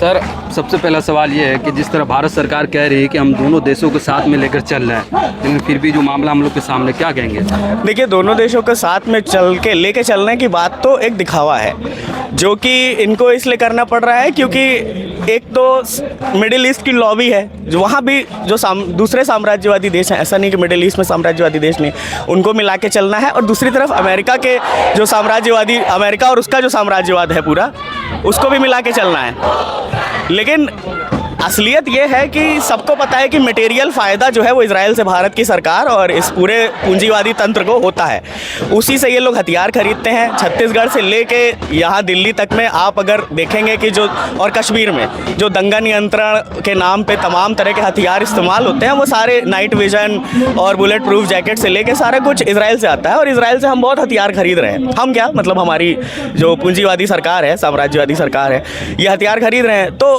Sir, सबसे पहला सवाल ये है कि जिस तरह भारत सरकार कह रही है कि हम दोनों देशों को साथ में लेकर चल रहे हैं, लेकिन फिर भी जो मामला हम लोग के सामने, क्या कहेंगे? देखिए, दोनों देशों के साथ में लेके चलने की बात तो एक दिखावा है, जो कि इनको इसलिए करना पड़ रहा है क्योंकि एक तो मिडिल ईस्ट की लॉबी है, जो वहाँ भी जो दूसरे साम्राज्यवादी देश हैं, ऐसा नहीं कि मिडिल ईस्ट में साम्राज्यवादी देश नहीं, उनको मिला के चलना है। और दूसरी तरफ अमेरिका के जो साम्राज्यवादी, अमेरिका और उसका जो साम्राज्यवाद है पूरा, उसको भी मिला के चलना है। लेकिन असलियत ये है कि सबको पता है कि मटेरियल फ़ायदा जो है वो इजराइल से भारत की सरकार और इस पूरे पूंजीवादी तंत्र को होता है। उसी से ये लोग हथियार खरीदते हैं। छत्तीसगढ़ से लेके यहाँ दिल्ली तक में आप अगर देखेंगे कि जो, और कश्मीर में जो दंगा नियंत्रण के नाम पे तमाम तरह के हथियार इस्तेमाल होते हैं, वो सारे नाइट विजन और बुलेट प्रूफ जैकेट से लेके सारा कुछ इजराइल से आता है। और इजराइल से हम बहुत हथियार खरीद रहे हैं। हम क्या, मतलब हमारी जो पूंजीवादी सरकार है, साम्राज्यवादी सरकार है, ये हथियार खरीद रहे हैं। तो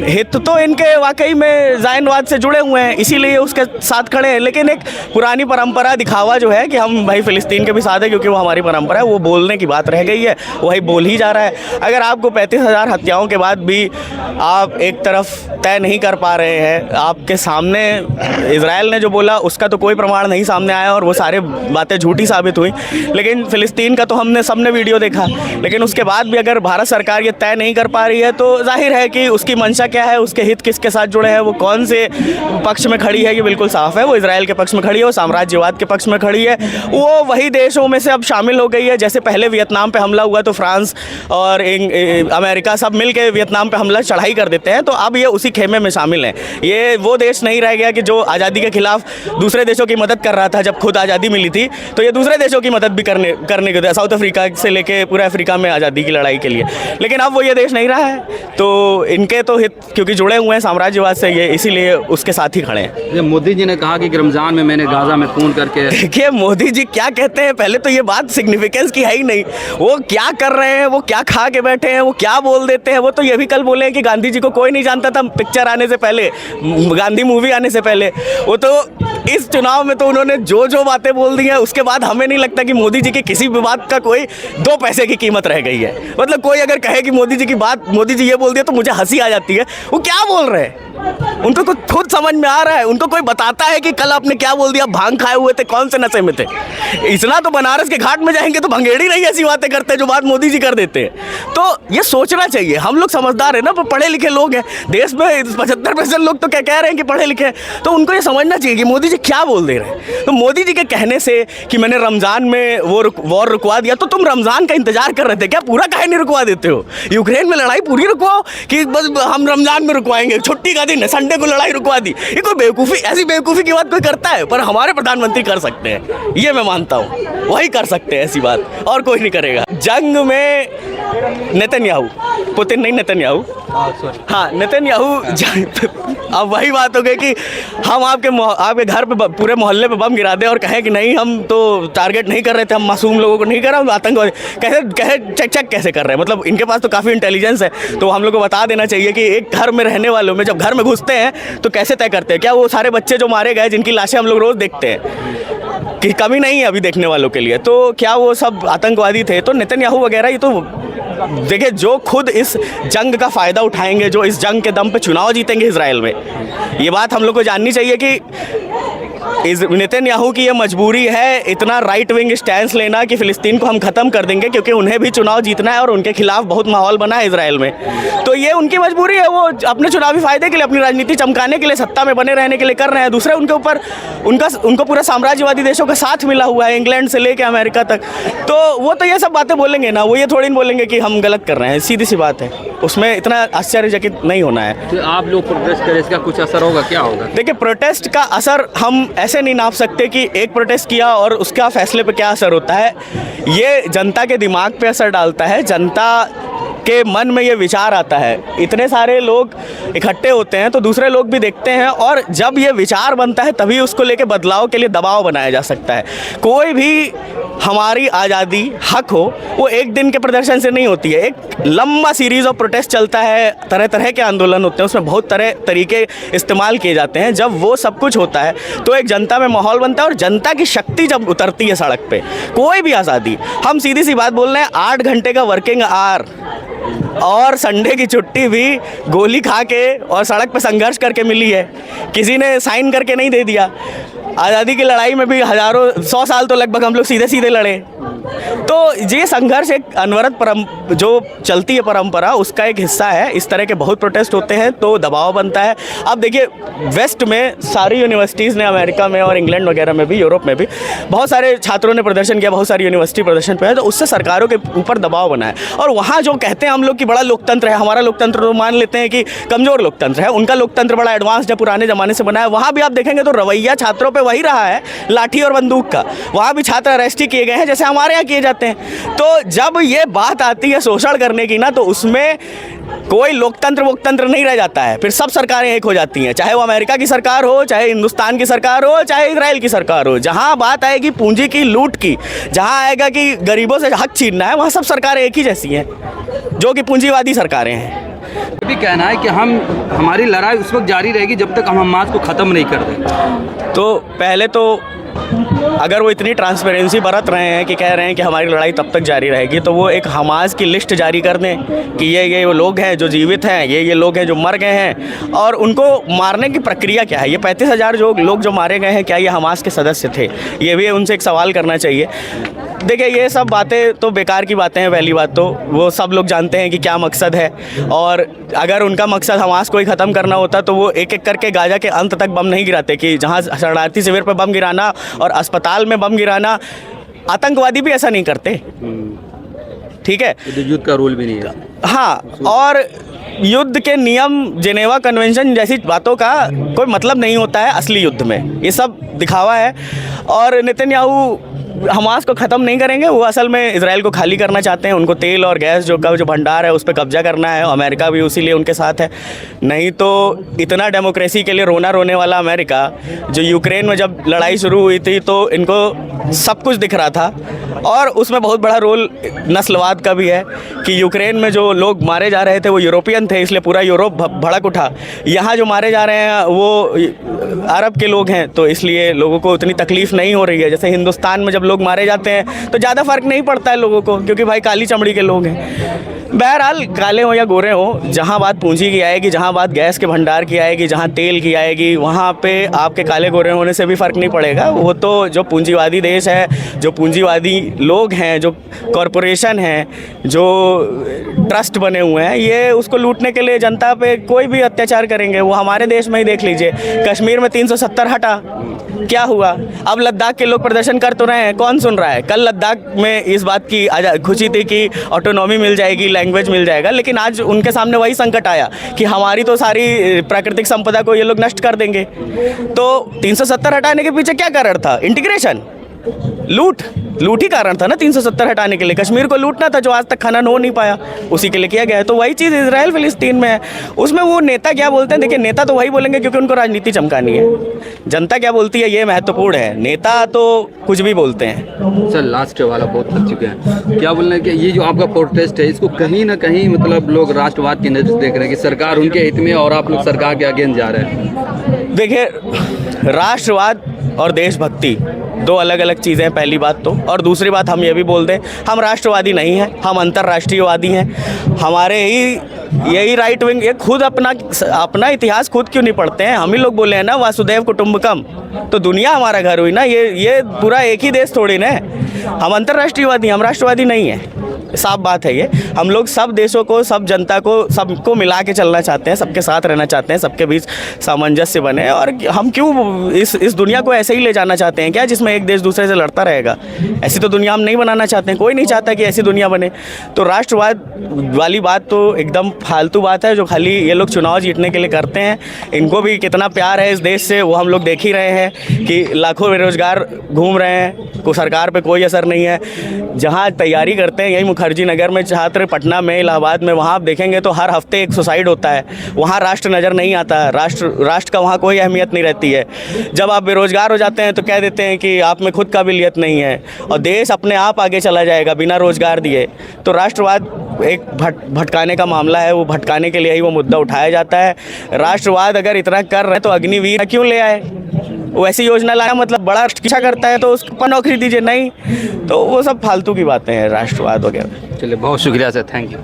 हित तो इनके वाकई में ज़ायनवाद से जुड़े हुए हैं, इसीलिए उसके साथ खड़े हैं। लेकिन एक पुरानी परंपरा दिखावा जो है कि हम भाई फ़िलिस्तीन के भी साथ हैं क्योंकि वो हमारी परंपरा है, वो बोलने की बात रह गई है, वही बोल ही जा रहा है। अगर आपको 35,000 हत्याओं के बाद भी आप एक तरफ तय नहीं कर पा रहे हैं, आपके सामने इजराइल ने जो बोला उसका तो कोई प्रमाण नहीं सामने आया और वो सारे बातें झूठी साबित हुई। लेकिन फ़िलिस्तीन का तो हमने सबने वीडियो देखा। लेकिन उसके बाद भी अगर भारत सरकार ये तय नहीं कर पा रही है तो जाहिर है कि उसकी मंशा क्या है, उसके हित किसके साथ जुड़े हैं, वो कौन से पक्ष में खड़ी है, ये बिल्कुल साफ है। वो इजराइल के पक्ष में खड़ी है, वो साम्राज्यवाद के पक्ष में खड़ी है। वो वही देशों में से अब शामिल हो गई है। जैसे पहले वियतनाम पे हमला हुआ तो फ्रांस और अमेरिका सब मिल के वियतनाम पे हमला चढ़ाई कर देते हैं, तो अब ये उसी खेमे में शामिल हैं। ये वो देश नहीं रह गया कि जो आज़ादी के खिलाफ दूसरे देशों की मदद कर रहा था। जब खुद आज़ादी मिली थी तो ये दूसरे देशों की मदद भी करने के, साउथ अफ्रीका से लेके पूरे अफ्रीका में आज़ादी की लड़ाई के लिए। लेकिन अब वो ये देश नहीं रहा है, तो इनके तो हित क्योंकि जुड़े हुए हैं साम्राज्यवाद से, ये इसीलिए उसके साथ ही खड़े हैं। ये मोदी जी ने कहा कि रमज़ान में मैंने गाज़ा में फ़ोन करके, देखिए मोदी जी क्या कहते हैं, पहले तो ये बात सिग्निफिकेंस की है ही नहीं। वो क्या कर रहे हैं, वो क्या खा के बैठे हैं, वो क्या बोल देते हैं। वो तो ये भी कल बोले हैं कि गांधी जी को कोई नहीं जानता था पिक्चर आने से पहले, गांधी मूवी आने से पहले। वो तो इस चुनाव में तो उन्होंने जो जो बातें बोल दी हैं, उसके बाद हमें नहीं लगता कि मोदी जी की किसी भी बात का कोई 2 पैसे की कीमत रह गई है। मतलब कोई अगर कहे कि मोदी जी की बात, मोदी जी ये बोल दिया, तो मुझे हंसी आ जाती है। वो क्या बोल रहे हैं, उनको कुछ खुद समझ में आ रहा है? उनको कोई बताता है कि कल आपने क्या बोल दिया, भांग खाए हुए थे, कौन से नशे में थे? इतना तो बनारस के घाट में जाएंगे तो भंगेड़ी नहीं ऐसी बातें करते जो बात मोदी जी कर देते हैं। तो ये सोचना चाहिए, हम लोग समझदार है ना, पढ़े लिखे लोग हैं देश में। 75% लोग तो क्या कह रहे हैं कि पढ़े लिखे हैं, तो उनको ये समझना चाहिए कि मोदी जी क्या बोल दे रहे हैं। तो मोदी जी के कहने से कि मैंने रमज़ान में वो वॉर रुकवा दिया, तो तुम रमज़ान का इंतजार कर रहे थे क्या? पूरा काहे नहीं रुकवा देते हो? यूक्रेन में लड़ाई पूरी रुकवाओ कि बस हम रमज़ान में रुकवाएंगे, छुट्टी का दिन है, संडे को लड़ाई रुकवा दी। ये कोई बेवकूफ़ी, ऐसी बेवकूफ़ी की बात कोई करता है? पर हमारे प्रधानमंत्री कर सकते हैं, ये मैं मानता हूँ, वही कर सकते हैं ऐसी बात, और कोई नहीं करेगा। जंग में नेतन्याहू, पुतिन नहीं, नेतन्याहू, हाँ नेतन्याहू। अब वही बात हो गई कि हम आपके घर पे पूरे मोहल्ले पे बम गिरा दें और कहें कि नहीं हम तो टारगेट नहीं कर रहे थे, हम मासूम लोगों को नहीं कर रहे, हम आतंकवादी कहे चेक कैसे कर रहे हैं? मतलब इनके पास तो काफ़ी इंटेलिजेंस है, तो हम लोग को बता देना चाहिए कि एक घर में रहने वालों में जब घर में घुसते हैं तो कैसे तय करते हैं। क्या वो सारे बच्चे जो मारे गए, जिनकी लाशें हम लोग रोज़ देखते हैं, कि कमी नहीं है अभी देखने वालों के लिए, तो क्या वो सब आतंकवादी थे? तो नेतन्याहू वगैरह ये तो देखिए, जो खुद इस जंग का फ़ायदा उठाएंगे, जो इस जंग के दम पे चुनाव जीतेंगे इजराइल में, ये बात हम लोग को जाननी चाहिए कि नेतन्याहू की ये मजबूरी है इतना राइट विंग स्टैंस लेना कि फ़िलिस्तीन को हम ख़त्म कर देंगे, क्योंकि उन्हें भी चुनाव जीतना है और उनके खिलाफ बहुत माहौल बना है इजराइल में। तो ये उनकी मजबूरी है, वो अपने चुनावी फ़ायदे के लिए, अपनी राजनीति चमकाने के लिए, सत्ता में बने रहने के लिए कर रहे हैं। दूसरे उनके ऊपर उनको पूरा साम्राज्यवादी देशों का साथ मिला हुआ है, इंग्लैंड से लेकर अमेरिका तक। तो वो तो ये सब बातें बोलेंगे ना, वो ये थोड़ी बोलेंगे कि हम गलत कर रहे हैं, सीधी सी बात है, उसमें इतना आश्चर्यचकित नहीं होना है। तो आप लोग प्रोटेस्ट करें, इसका कुछ असर होगा? क्या होगा? देखिए, प्रोटेस्ट का असर हम ऐसे नहीं नाप सकते कि एक प्रोटेस्ट किया और उसका फैसले पे क्या असर होता है। ये जनता के दिमाग पे असर डालता है, जनता के मन में ये विचार आता है। इतने सारे लोग इकट्ठे होते हैं तो दूसरे लोग भी देखते हैं, और जब ये विचार बनता है तभी उसको लेके बदलाव के लिए दबाव बनाया जा सकता है। कोई भी हमारी आज़ादी हक हो वो एक दिन के प्रदर्शन से नहीं होती है, एक लंबा सीरीज़ ऑफ प्रोटेस्ट चलता है, तरह तरह के आंदोलन होते हैं, उसमें बहुत तरीके इस्तेमाल किए जाते हैं। जब वो सब कुछ होता है तो एक जनता में माहौल बनता है, और जनता की शक्ति जब उतरती है सड़क पे, कोई भी आज़ादी, हम सीधी सी बात बोल रहे हैं, 8 घंटे का वर्किंग आवर और संडे की छुट्टी भी गोली खा के और सड़क पे संघर्ष करके मिली है, किसी ने साइन करके नहीं दे दिया। आज़ादी की लड़ाई में भी हज़ारों 100 साल तो लगभग हम लोग सीधे सीधे लड़े। तो ये संघर्ष एक अनवरत जो चलती है परंपरा, उसका एक हिस्सा है। इस तरह के बहुत प्रोटेस्ट होते हैं तो दबाव बनता है। अब देखिए वेस्ट में सारी यूनिवर्सिटीज़ ने, अमेरिका में और इंग्लैंड वगैरह में भी, यूरोप में भी बहुत सारे छात्रों ने प्रदर्शन किया, बहुत सारी यूनिवर्सिटी प्रदर्शन पे है, तो उससे सरकारों के ऊपर दबाव बना है। और वहाँ जो कहते हैं हम लोग कि बड़ा लोकतंत्र है, हमारा लोकतंत्र तो मान लेते हैं कि कमज़ोर लोकतंत्र है, उनका लोकतंत्र बड़ा एडवांस्ड है, पुराने ज़माने से बना है। वहाँ भी आप देखेंगे तो रवैया छात्रों पर वही रहा है, लाठी और बंदूक का। वहाँ भी छात्र अरेस्ट ही किए गए हैं जैसे हमारे यहाँ किए जाते हैं। तो जब ये बात आती है शोषण करने की ना, तो उसमें कोई लोकतंत्र वोकतंत्र नहीं रह जाता है। फिर सब सरकारें एक हो जाती हैं, चाहे वो अमेरिका की सरकार हो, चाहे हिंदुस्तान की सरकार हो, चाहे इजराइल की सरकार हो। जहां बात आएगी पूंजी की, लूट की, जहां आएगा कि गरीबों से हक छीनना है, वहां सब सरकारें एक ही जैसी हैं, जो कि पूंजीवादी सरकारें हैं। भी कहना है कि हमारी लड़ाई उस वक्त जारी रहेगी जब तक हम हमास को ख़त्म नहीं कर दें। तो पहले तो अगर वो इतनी ट्रांसपेरेंसी बरत रहे हैं कि कह रहे हैं कि हमारी लड़ाई तब तक जारी रहेगी, तो वो एक हमास की लिस्ट जारी कर दें कि ये वो लोग हैं जो जीवित हैं, ये लोग हैं जो मर गए हैं, और उनको मारने की प्रक्रिया क्या है। ये 35,000 लोग जो मारे गए हैं, क्या ये हमास के सदस्य थे? ये भी उनसे एक सवाल करना चाहिए। देखिए ये सब बातें तो बेकार की बातें हैं। पहली बात तो वो सब लोग जानते हैं कि क्या मकसद है, और अगर उनका मकसद हमास को ही ख़त्म करना होता तो वो एक एक करके गाजा के अंत तक बम नहीं गिराते। कि जहाँ शरणार्थी शिविर पर बम गिराना और अस्पताल में बम गिराना, आतंकवादी भी ऐसा नहीं करते, ठीक है? युद्ध का रूल भी नहीं है। हाँ, और युद्ध के नियम, जेनेवा कन्वेंशन जैसी बातों का कोई मतलब नहीं होता है असली युद्ध में। ये सब दिखावा है। और नेतन्याहू हमास को ख़त्म नहीं करेंगे, वो असल में इजराइल को खाली करना चाहते हैं। उनको तेल और गैस जो भंडार है उस पर कब्जा करना है। अमेरिका भी उसी लिए उनके साथ है। नहीं तो इतना डेमोक्रेसी के लिए रोने वाला अमेरिका, जो यूक्रेन में जब लड़ाई शुरू हुई थी तो इनको सब कुछ दिख रहा था, और उसमें बहुत बड़ा रोल नस्लवाद का भी है कि यूक्रेन में जो लोग मारे जा रहे थे वो यूरोपियन थे, इसलिए पूरा यूरोप भड़क उठा। यहाँ जो मारे जा रहे हैं वो अरब के लोग हैं, तो इसलिए लोगों को उतनी तकलीफ़ नहीं हो रही है। जैसे हिंदुस्तान में जब लोग मारे जाते हैं तो ज़्यादा फ़र्क नहीं पड़ता है लोगों को, क्योंकि भाई काली चमड़ी के लोग हैं। बहरहाल काले हो या गोरे हो, जहाँ बात पूंजी की आएगी, जहाँ बात गैस के भंडार की आएगी, जहाँ तेल की आएगी, वहाँ पे आपके काले गोरे होने से भी फ़र्क नहीं पड़ेगा। वो तो जो पूंजीवादी देश है, जो पूंजीवादी लोग हैं, जो कॉरपोरेशन हैं, जो ट्रस्ट बने हुए हैं, ये उसको लूटने के लिए जनता पे कोई भी अत्याचार करेंगे। वो हमारे देश में ही देख लीजिए, कश्मीर में 370 हटा, क्या हुआ? अब लद्दाख के लोग प्रदर्शन कर तो रहे हैं, कौन सुन रहा है? कल लद्दाख में इस बात की खुशी थी कि ऑटोनॉमी मिल जाएगी, लैंग्वेज मिल जाएगा, लेकिन आज उनके सामने वही संकट आया कि हमारी तो सारी प्राकृतिक संपदा को ये लोग नष्ट कर देंगे। तो 370 हटाने के पीछे क्या कारण था? इंटीग्रेशन, लूट ही कारण था ना 370 हटाने के लिए। कश्मीर को लूटना था जो आज तक खनन हो नहीं पाया, उसी के लिए किया गया है। तो वही चीज़ इजराइल फिलिस्तीन में है। उसमें वो नेता क्या बोलते हैं, देखिए नेता तो वही बोलेंगे क्योंकि उनको राजनीति चमकानी है। जनता क्या बोलती है ये महत्वपूर्ण है, नेता तो कुछ भी बोलते हैं। सर लास्ट वाला बहुत थक चुके हैं, क्या बोलना है कि ये जो आपका प्रोटेस्ट है इसको कहीं ना कहीं मतलब लोग राष्ट्रवाद की नज़र से देख रहे हैं कि सरकार उनके हित में और आप लोग सरकार के अगेंस्ट जा रहे हैं? देखिए राष्ट्रवाद और देशभक्ति दो अलग अलग चीज़ें हैं, पहली बात तो। और दूसरी बात हम ये भी बोल दें, हम राष्ट्रवादी नहीं हैं, हम अंतर्राष्ट्रीयवादी हैं। हमारे ही यही राइट विंग ये खुद अपना इतिहास खुद क्यों नहीं पढ़ते हैं? हम ही लोग बोले हैं ना वासुदेव कुटुंबकम, तो दुनिया हमारा घर हुई ना। ये पूरा एक ही देश थोड़ी ना। हम अंतर्राष्ट्रीयवादी, हम राष्ट्रवादी नहीं हैं, साफ बात है ये। हम लोग सब देशों को, सब जनता को, सबको मिला के चलना चाहते हैं, सबके साथ रहना चाहते हैं, सबके बीच सामंजस्य बने। और हम क्यों इस दुनिया को ऐसे ही ले जाना चाहते हैं क्या, जिसमें एक देश दूसरे से लड़ता रहेगा? ऐसी तो दुनिया हम नहीं बनाना चाहते हैं, कोई नहीं चाहता कि ऐसी दुनिया बने। तो राष्ट्रवाद वाली बात तो एकदम फालतू बात है, जो खाली ये लोग चुनाव जीतने के लिए करते हैं। इनको भी कितना प्यार है इस देश से वो हम लोग देख ही रहे हैं कि लाखों बेरोजगार घूम रहे हैं, को सरकार पे कोई असर नहीं है। जहाँ तैयारी करते हैं, यही मुखर्जी नगर में छात्र, पटना में, इलाहाबाद में, वहाँ आप देखेंगे तो हर हफ्ते एक सुसाइड होता है। वहाँ राष्ट्र नज़र नहीं आता, राष्ट्र का वहाँ कोई अहमियत नहीं रहती है। जब आप बेरोजगार हो जाते हैं तो कह देते हैं कि आप में खुद काबिलियत नहीं है, और देश अपने आप आगे चला जाएगा बिना रोजगार दिए। तो राष्ट्रवाद एक भटकाने का मामला है, वो भटकाने के लिए ही वो मुद्दा उठाया जाता है। राष्ट्रवाद अगर इतना कर रहे हैं तो अग्निवीर क्यों ले आए? वैसी योजना लाया मतलब बड़ा इच्छा करता है तो उसको नौकरी दीजिए, नहीं तो वो सब फालतू की बातें हैं, राष्ट्रवाद वगैरह। चलिए बहुत शुक्रिया सर, थैंक यू।